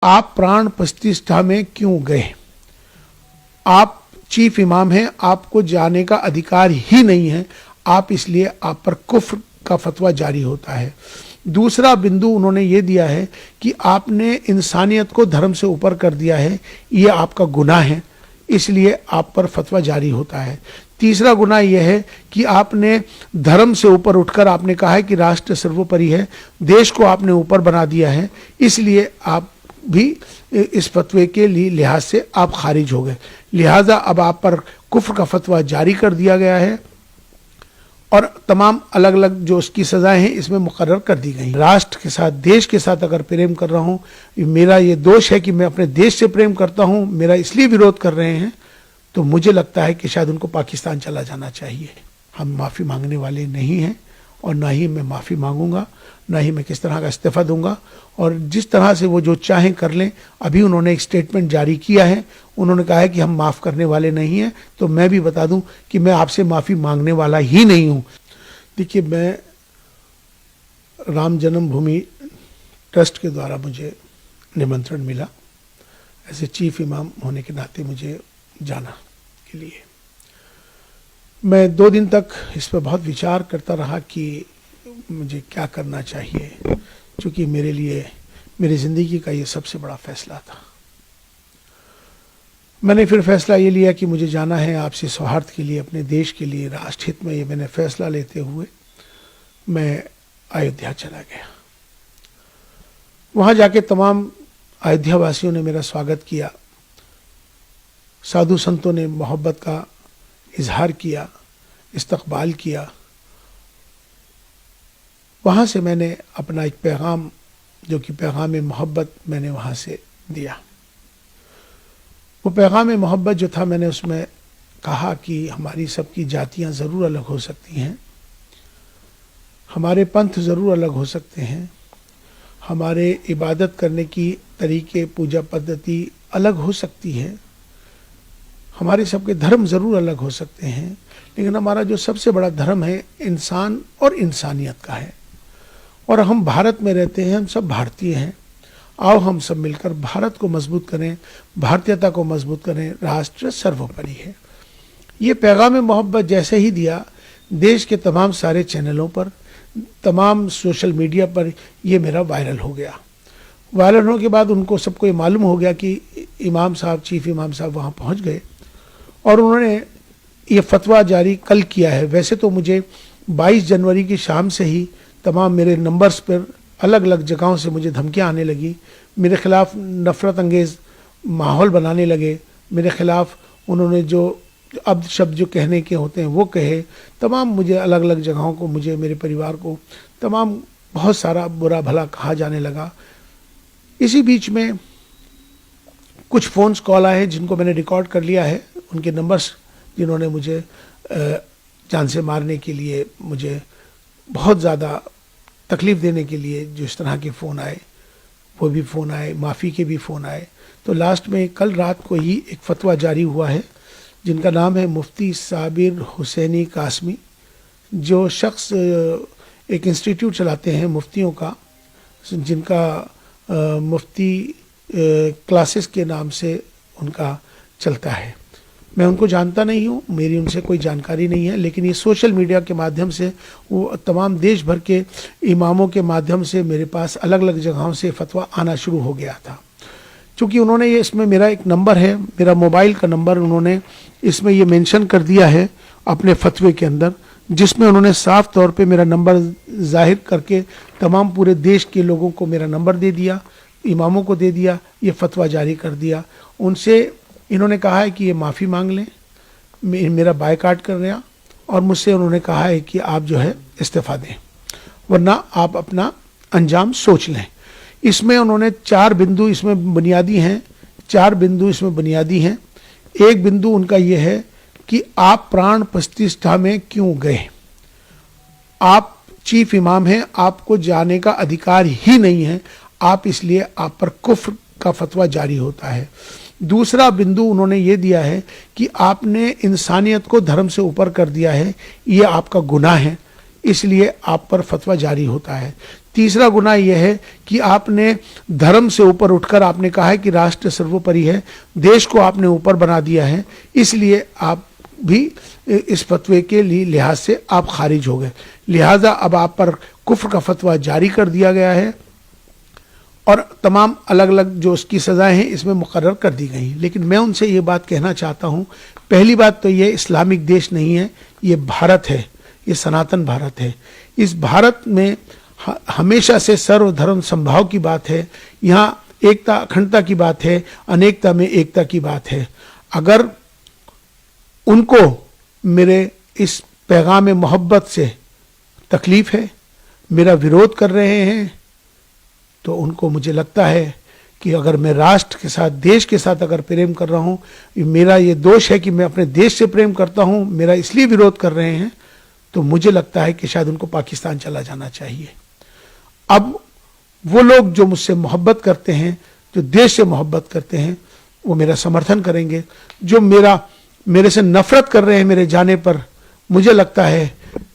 आप प्राण प्रतिष्ठा में क्यों गए? आप चीफ इमाम हैं, आपको जाने का अधिकार ही नहीं है, आप इसलिए आप पर कुफ्र का फतवा जारी होता है। दूसरा बिंदु उन्होंने ये दिया है कि आपने इंसानियत को धर्म से ऊपर कर दिया है, ये आपका गुनाह है, इसलिए आप पर फतवा जारी होता है। तीसरा गुनाह यह है कि आपने धर्म से ऊपर उठकर आपने कहा है कि राष्ट्र सर्वोपरि है, देश को आपने ऊपर बना दिया है, इसलिए आप भी इस फतवे के लिहाज से आप खारिज हो गए। लिहाजा अब आप पर कुफ्र का फतवा जारी कर दिया गया है और तमाम अलग अलग जो उसकी सजाएं हैं इसमें मुकर्रर कर दी गई। राष्ट्र के साथ, देश के साथ अगर प्रेम कर रहा हूं, मेरा ये दोष है कि मैं अपने देश से प्रेम करता हूं, मेरा इसलिए विरोध कर रहे हैं, तो मुझे लगता है कि शायद उनको पाकिस्तान चला जाना चाहिए। हम माफ़ी मांगने वाले नहीं हैं और ना ही मैं माफ़ी मांगूंगा, ना ही मैं किस तरह का इस्तीफ़ा दूंगा, और जिस तरह से वो जो चाहें कर लें। अभी उन्होंने एक स्टेटमेंट जारी किया है, उन्होंने कहा है कि हम माफ़ करने वाले नहीं हैं, तो मैं भी बता दूं कि मैं आपसे माफ़ी मांगने वाला ही नहीं हूं। देखिए, मैं राम जन्मभूमि ट्रस्ट के द्वारा मुझे निमंत्रण मिला, ऐसे चीफ इमाम होने के नाते मुझे जाना के लिए। मैं 2 दिन तक इस पर बहुत विचार करता रहा कि मुझे क्या करना चाहिए, क्योंकि मेरे लिए मेरी ज़िंदगी का ये सबसे बड़ा फैसला था। मैंने फिर फैसला ये लिया कि मुझे जाना है आपसी सौहार्द के लिए, अपने देश के लिए, राष्ट्रहित में। ये मैंने फैसला लेते हुए मैं अयोध्या चला गया। वहाँ जाके तमाम अयोध्या वासियों ने मेरा स्वागत किया, साधु संतों ने मोहब्बत का इजहार किया, इस्तकबाल किया। वहाँ से मैंने अपना एक पैगाम, जो कि पैगाम मोहब्बत, मैंने वहाँ से दिया। वो पैगाम मोहब्बत जो था, मैंने उसमें कहा कि हमारी सबकी जातियाँ ज़रूर अलग हो सकती हैं, हमारे पंथ ज़रूर अलग हो सकते हैं, हमारे इबादत करने की तरीके, पूजा पद्धति अलग हो सकती है, हमारे सबके धर्म ज़रूर अलग हो सकते हैं, लेकिन हमारा जो सबसे बड़ा धर्म है इंसान और इंसानियत का है। और हम भारत में रहते हैं, हम सब भारतीय हैं। आओ हम सब मिलकर भारत को मजबूत करें, भारतीयता को मजबूत करें, राष्ट्र सर्वोपरि है। ये पैगाम मोहब्बत जैसे ही दिया, देश के तमाम सारे चैनलों पर, तमाम सोशल मीडिया पर ये मेरा वायरल हो गया। वायरल होने के बाद उनको सबको ये मालूम हो गया कि इमाम साहब, चीफ इमाम साहब वहाँ पहुँच गए और उन्होंने ये फतवा जारी कल किया है। वैसे तो मुझे 22 जनवरी की शाम से ही तमाम मेरे नंबर्स पर अलग अलग जगहों से मुझे धमकियां आने लगी, मेरे खिलाफ नफ़रत अंगेज़ माहौल बनाने लगे, मेरे खिलाफ उन्होंने जो अब शब्द जो कहने के होते हैं वो कहे, तमाम मुझे अलग अलग जगहों को, मुझे, मेरे परिवार को तमाम बहुत सारा बुरा भला कहा जाने लगा। इसी बीच में कुछ फ़ोन्स कॉल आए जिनको मैंने रिकॉर्ड कर लिया है, उनके नंबर्स, जिन्होंने मुझे जान से मारने के लिए, मुझे बहुत ज़्यादा तकलीफ़ देने के लिए जो इस तरह के फ़ोन आए, वो भी फ़ोन आए, माफ़ी के भी फ़ोन आए। तो लास्ट में कल रात को ही एक फ़तवा जारी हुआ है, जिनका नाम है मुफ्ती साबिर हुसैनी कासमी, जो शख्स एक इंस्टीट्यूट चलाते हैं मुफ्तियों का, जिनका मुफ्ती क्लासेस के नाम से उनका चलता है। मैं उनको जानता नहीं हूँ, मेरी उनसे कोई जानकारी नहीं है, लेकिन ये सोशल मीडिया के माध्यम से, वो तमाम देश भर के इमामों के माध्यम से मेरे पास अलग अलग जगहों से फतवा आना शुरू हो गया था। चूँकि उन्होंने ये, इसमें मेरा एक नंबर है, मेरा मोबाइल का नंबर उन्होंने इसमें ये मेंशन कर दिया है अपने फतवे के अंदर, जिसमें उन्होंने साफ तौर पे मेरा नंबर जाहिर करके तमाम पूरे देश के लोगों को मेरा नंबर दे दिया, इमामों को दे दिया, ये फतवा जारी कर दिया। उनसे इन्होंने कहा है कि ये माफ़ी मांग लें, मेरा बायकाट कर रहे हैं, और मुझसे उन्होंने कहा है कि आप जो है इस्तीफ़ा दें, वरना आप अपना अंजाम सोच लें। इसमें उन्होंने 4 बिंदु इसमें बुनियादी हैं, 4 बिंदु इसमें बुनियादी हैं। एक बिंदु उनका ये है कि आप प्राण प्रतिष्ठा में क्यों गए? आप चीफ इमाम हैं, आपको जाने का अधिकार ही नहीं है, आप इसलिए आप पर कुफ्र का फतवा जारी होता है। दूसरा बिंदु उन्होंने ये दिया है कि आपने इंसानियत को धर्म से ऊपर कर दिया है, ये आपका गुनाह है, इसलिए आप पर फतवा जारी होता है। तीसरा गुनाह यह है कि आपने धर्म से ऊपर उठकर आपने कहा है कि राष्ट्र सर्वोपरि है, देश को आपने ऊपर बना दिया है, इसलिए आप भी इस फतवे के लिहाज से आप खारिज हो गए। लिहाजा अब आप पर कुफ्र का फतवा जारी कर दिया गया है और तमाम अलग अलग जो उसकी सज़ाएं हैं इसमें मुकर्रर कर दी गई। लेकिन मैं उनसे ये बात कहना चाहता हूँ, पहली बात तो ये इस्लामिक देश नहीं है, ये भारत है, ये सनातन भारत है। इस भारत में हमेशा से सर्वधर्म संभाव की बात है, यहाँ एकता अखंडता की बात है, अनेकता में एकता की बात है। अगर उनको मेरे इस पैगाम मोहब्बत से तकलीफ है, मेरा विरोध कर रहे हैं, तो उनको मुझे लगता है कि अगर मैं राष्ट्र के साथ, देश के साथ अगर प्रेम कर रहा हूँ, मेरा ये दोष है कि मैं अपने देश से प्रेम करता हूँ, मेरा इसलिए विरोध कर रहे हैं, तो मुझे लगता है कि शायद उनको पाकिस्तान चला जाना चाहिए। अब वो लोग जो मुझसे मोहब्बत करते हैं, जो देश से मोहब्बत करते हैं, वो मेरा समर्थन करेंगे। जो मेरे से नफरत कर रहे हैं मेरे जाने पर, मुझे लगता है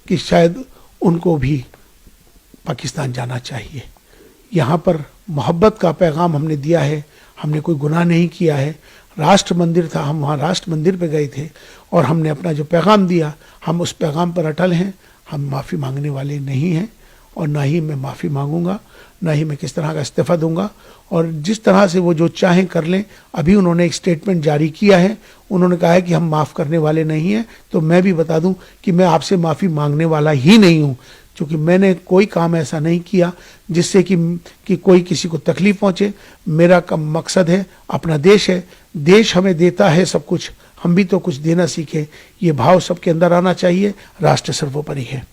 कि शायद उनको भी पाकिस्तान जाना चाहिए। यहाँ पर मोहब्बत का पैगाम हमने दिया है, हमने कोई गुनाह नहीं किया है। राष्ट्र मंदिर था, हम वहाँ राष्ट्र मंदिर पे गए थे और हमने अपना जो पैगाम दिया, हम उस पैगाम पर अटल हैं। हम माफ़ी मांगने वाले नहीं हैं और ना ही मैं माफ़ी मांगूंगा, ना ही मैं किस तरह का इस्तीफ़ा दूंगा। और जिस तरह से वो जो चाहें कर लें। अभी उन्होंने एक स्टेटमेंट जारी किया है, उन्होंने कहा है कि हम माफ़ करने वाले नहीं हैं। तो मैं भी बता दूं कि मैं आपसे माफ़ी मांगने वाला ही नहीं हूं, क्योंकि मैंने कोई काम ऐसा नहीं किया जिससे कि कोई किसी को तकलीफ पहुंचे। मेरा कम मकसद है, अपना देश है, देश हमें देता है सब कुछ, हम भी तो कुछ देना सीखें। ये भाव सबके अंदर आना चाहिए। राष्ट्र सर्वोपरि है।